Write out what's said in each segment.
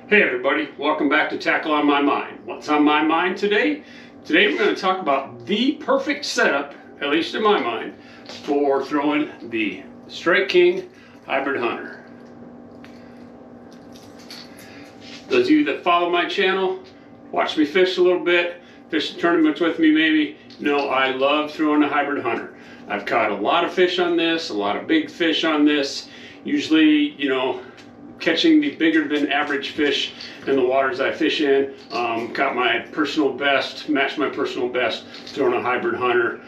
Hey everybody, welcome back to Tackle on My Mind. What's on my mind today? Today we're going to talk about the perfect setup, at least in my mind, for throwing the Strike King Hybrid Hunter. Those of you that follow my channel, watch me fish a little bit, fish the tournaments with me maybe, know I love throwing a Hybrid Hunter. I've caught a lot of fish on this, a lot of big fish on this, usually, catching the bigger than average fish in the waters I fish in. Got my personal best, matched my personal best throwing a Hybrid Hunter.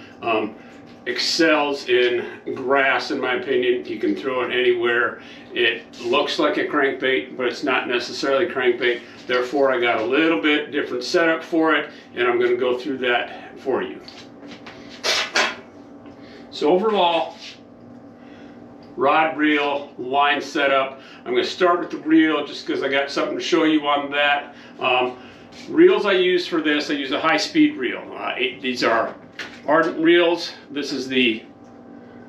Excels in grass, in my opinion. You can throw it anywhere. It looks like a crankbait, but it's not necessarily crankbait. Therefore, I got a little bit different setup for it, and I'm going to go through that for you. So overall, rod, reel, line setup. I'm going to start with the reel just because I got something to show you on that. Reels I use for this, I use a high-speed reel. These are Ardent reels. This is the,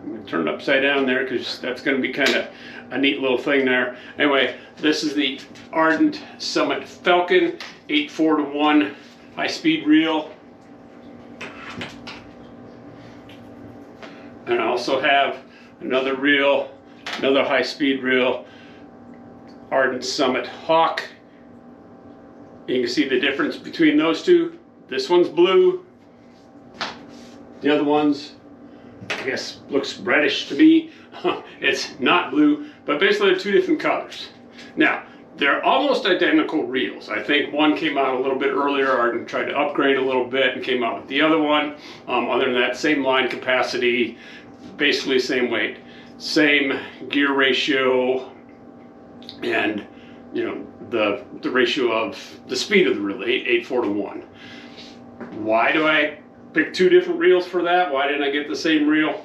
I'm going to turn it upside down there because that's going to be kind of a neat little thing there. Anyway, this is the Ardent Summit Falcon 8:4:1 high-speed reel. And I also have another reel, another high-speed reel, Ardent Summit Hawk. You can see the difference between those two. This one's blue. The other one's, I guess, looks reddish to me. It's not blue, but basically they're two different colors. Now, they're almost identical reels. I think one came out a little bit earlier. Ardent tried to upgrade a little bit and came out with the other one. Other than that, same line capacity, basically same weight, same gear ratio, and the ratio of the speed of the reel, 8:4:1. Why do I pick two different reels for that? Why didn't I get the same reel?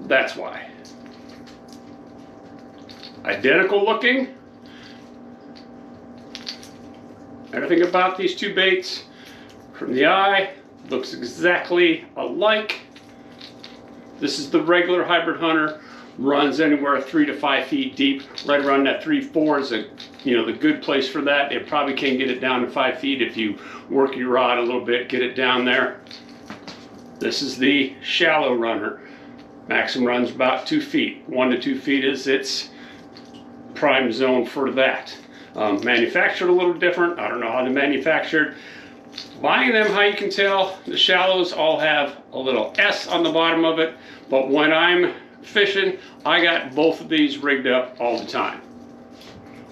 That's why. Identical looking. Everything about these two baits from the eye looks exactly alike. This is the regular Hybrid Hunter, runs anywhere 3 to 5 feet deep. Right around that 3-4 is the good place for that. It probably can get it down to 5 feet if you work your rod a little bit, get it down there. This is the shallow runner. Maximum runs about 2 feet. 1 to 2 feet is its prime zone for that. Manufactured a little different. I don't know how they're manufactured. Buying them, how you can tell, the shallows all have a little S on the bottom of it, but when I'm fishing, I got both of these rigged up all the time.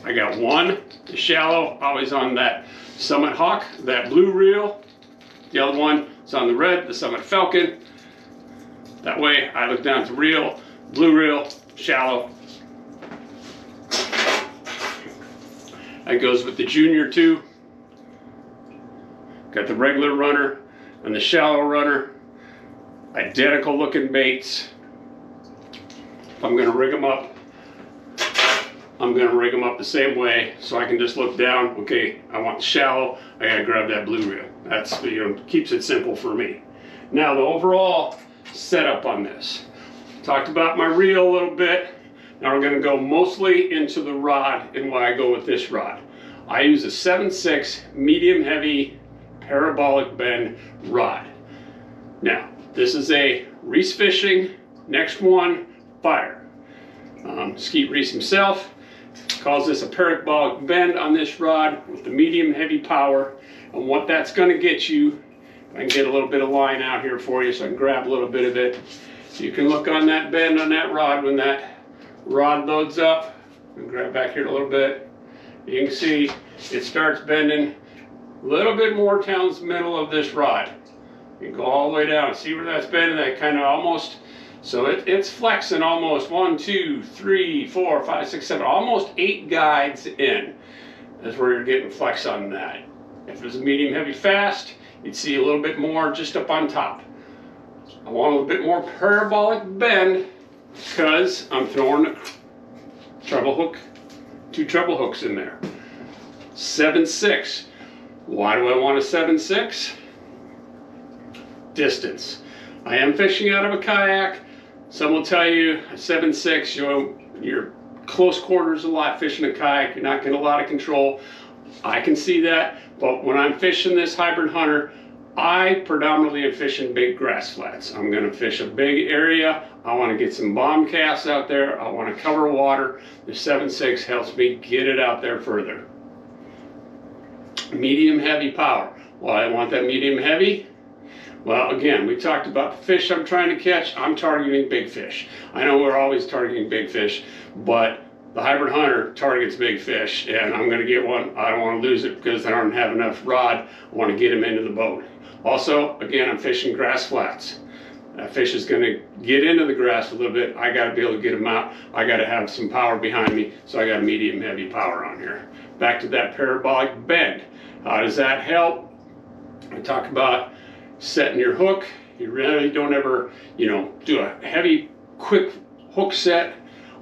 I got one, the shallow, always on that Summit Hawk, that blue reel. The other one is on the red, the Summit Falcon. That way I look down at the reel, blue reel, shallow. That goes with the Junior too. Got the regular runner and the shallow runner. Identical looking baits. If I'm going to rig them up, I'm going to rig them up the same way so I can just look down. Okay, I want the shallow. I got to grab that blue reel. That's, keeps it simple for me. Now the overall setup on this. Talked about my reel a little bit. Now we're going to go mostly into the rod and why I go with this rod. I use a 7/6 medium heavy parabolic bend rod. Now, this is a Reese Fishing Next One Fire. Skeet Reese himself calls this a parabolic bend on this rod with the medium heavy power. And what that's going to get you, I can get a little bit of line out here for you so I can grab a little bit of it. So you can look on that bend on that rod when that rod loads up. And grab back here a little bit. You can see it starts bending a little bit more down the middle of this rod. You can go all the way down. See where that's bending? That kind of almost, so it's flexing almost 1, 2, 3, 4, 5, 6, 7, almost 8 guides in. That's where you're getting flex on that. If it was a medium heavy fast, you'd see a little bit more just up on top. I want a little bit more parabolic bend because I'm throwing a treble hook, 2 treble hooks in there. 7/6. Why do I want a 7/6? Distance. I am fishing out of a kayak. Some will tell you 7.6, you're close quarters a lot fishing a kayak, you're not getting a lot of control. I can see that, but when I'm fishing this hybrid hunter, I predominantly am fishing big grass flats. I'm going to fish a big area. I want to get some bomb casts out there. I want to cover water. The 7.6 helps me get it out there further. Medium heavy power. Why I want that medium heavy? Well, again, we talked about the fish I'm trying to catch. I'm targeting big fish. I know we're always targeting big fish, but the hybrid hunter targets big fish, and I'm going to get one. I don't want to lose it because I don't have enough rod. I want to get him into the boat. Also, again, I'm fishing grass flats. That fish is going to get into the grass a little bit. I got to be able to get him out. I got to have some power behind me, so I got medium heavy power on here. Back to that parabolic bend. How does that help? I talk about setting your hook. You really don't ever, do a heavy, quick hook set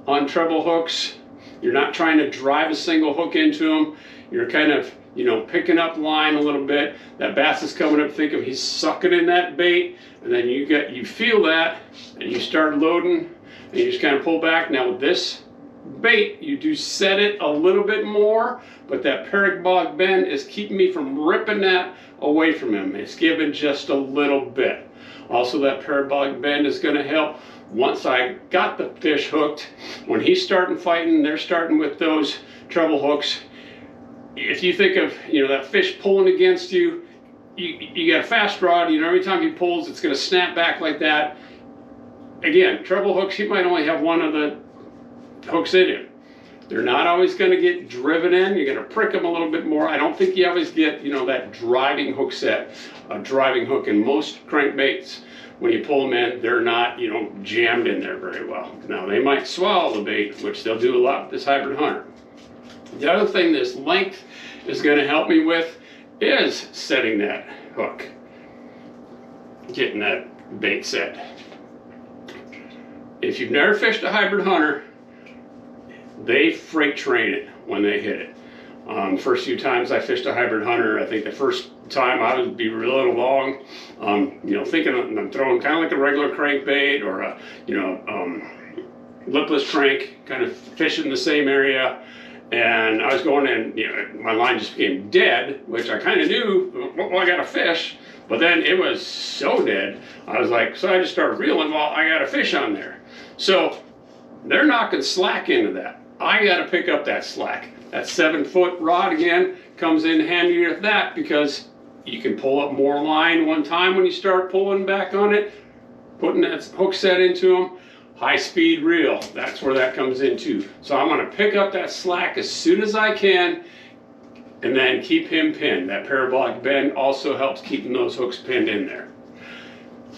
on treble hooks. You're not trying to drive a single hook into them. You're kind of, picking up line a little bit. That bass is coming up, think of he's sucking in that bait, and then you feel that, and you start loading, and you just kind of pull back. Now with this bait, you do set it a little bit more, but that parabolic bend is keeping me from ripping that away from him. It's giving just a little bit. Also, that parabolic bend is going to help once I got the fish hooked. When he's starting fighting, they're starting with those treble hooks. If you think of that fish pulling against you, you got a fast rod. Every time he pulls, it's going to snap back like that. Again, treble hooks, he might only have one of the hooks in him. They're not always going to get driven in. You're going to prick them a little bit more. I don't think you always get that driving hook set, a driving hook. In most crankbaits, when you pull them in, they're not jammed in there very well. Now they might swallow the bait, which they'll do a lot with this hybrid hunter. The other thing this length is going to help me with is setting that hook, getting that bait set. If you've never fished a hybrid hunter, they freight train it when they hit it. First few times I fished a hybrid hunter, I think the first time I would be real long, thinking I'm throwing kind of like a regular crankbait or a, lipless crank, kind of fishing the same area. And I was going in, my line just became dead, which I kind of knew, well, I got a fish, but then it was so dead. I was like, so I just started reeling, well, I got a fish on there. So they're knocking slack into that. I got to pick up that slack. That 7-foot rod again comes in handy with that because you can pull up more line one time when you start pulling back on it, putting that hook set into them. High speed reel, that's where that comes into. So I'm going to pick up that slack as soon as I can and then keep him pinned. That parabolic bend also helps keeping those hooks pinned in there.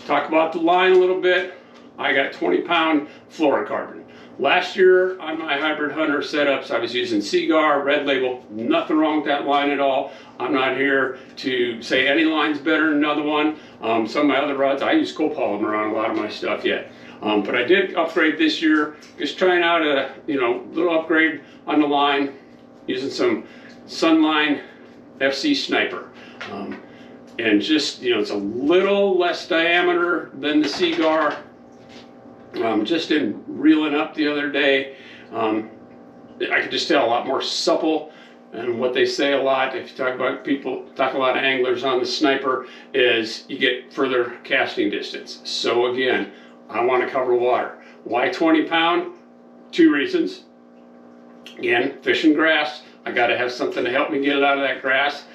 Talk about the line a little bit. I got 20-pound fluorocarbon. Last year on my hybrid hunter setups, I was using Seagar, Red Label. Nothing wrong with that line at all. I'm not here to say any line's better than another one. Some of my other rods, I use copolymer on a lot of my stuff yet. But I did upgrade this year, just trying out a little upgrade on the line, using some Sunline FC Sniper. And just, it's a little less diameter than the Seagar. Just in reeling up the other day, I could just tell a lot more supple. And what they say a lot, if you talk about talk a lot of anglers on the Sniper, is you get further casting distance. So again, I want to cover water. Why 20-pound? 2 reasons. Again, fishing grass. I got to have something to help me get it out of that grass,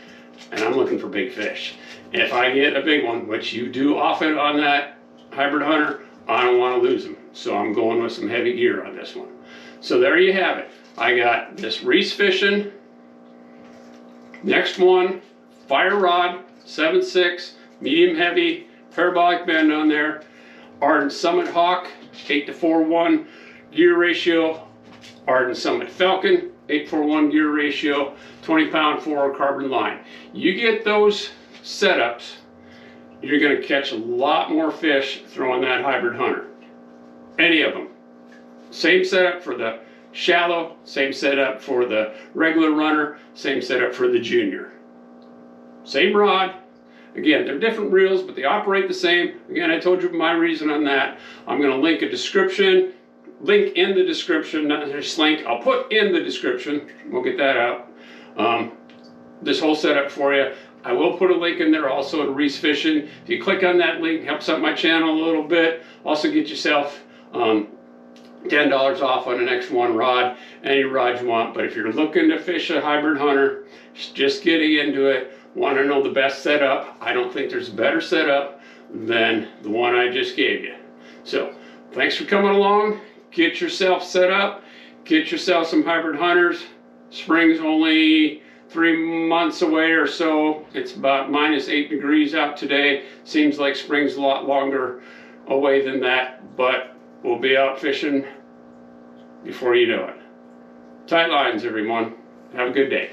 and I'm looking for big fish. If I get a big one, which you do often on that hybrid hunter, I don't want to lose them. So I'm going with some heavy gear on this one. So there you have it. I got this Reese Fishing. Next one, fire rod, 7.6, medium heavy, parabolic bend on there. Ardent Summit Hawk, 8:4:1 gear ratio. Ardent Summit Falcon, 8:4:1 gear ratio, 20-pound fluorocarbon line. You get those setups, you're going to catch a lot more fish throwing that hybrid hunter. Any of them. Same setup for the shallow, same setup for the regular runner, same setup for the junior. Same rod, Again, they're different reels, but they operate the same. Again, I told you my reason on that. I'm going to link in the description, not just link, I'll put in the description, we'll get that out, this whole setup for you. I will put a link in there also to Reese Fishing. If you click on that link, helps out my channel a little bit. Also get yourself $10 off on the next one rod, any rod you want. But if you're looking to fish a hybrid hunter, just getting into it, want to know the best setup, I don't think there's a better setup than the one I just gave you. So thanks for coming along. Get yourself set up, get yourself some hybrid hunters. Spring's only 3 months away or so. It's about -8 degrees out today. Seems like spring's a lot longer away than that, but we'll be out fishing before you know it. Tight lines, everyone. Have a good day.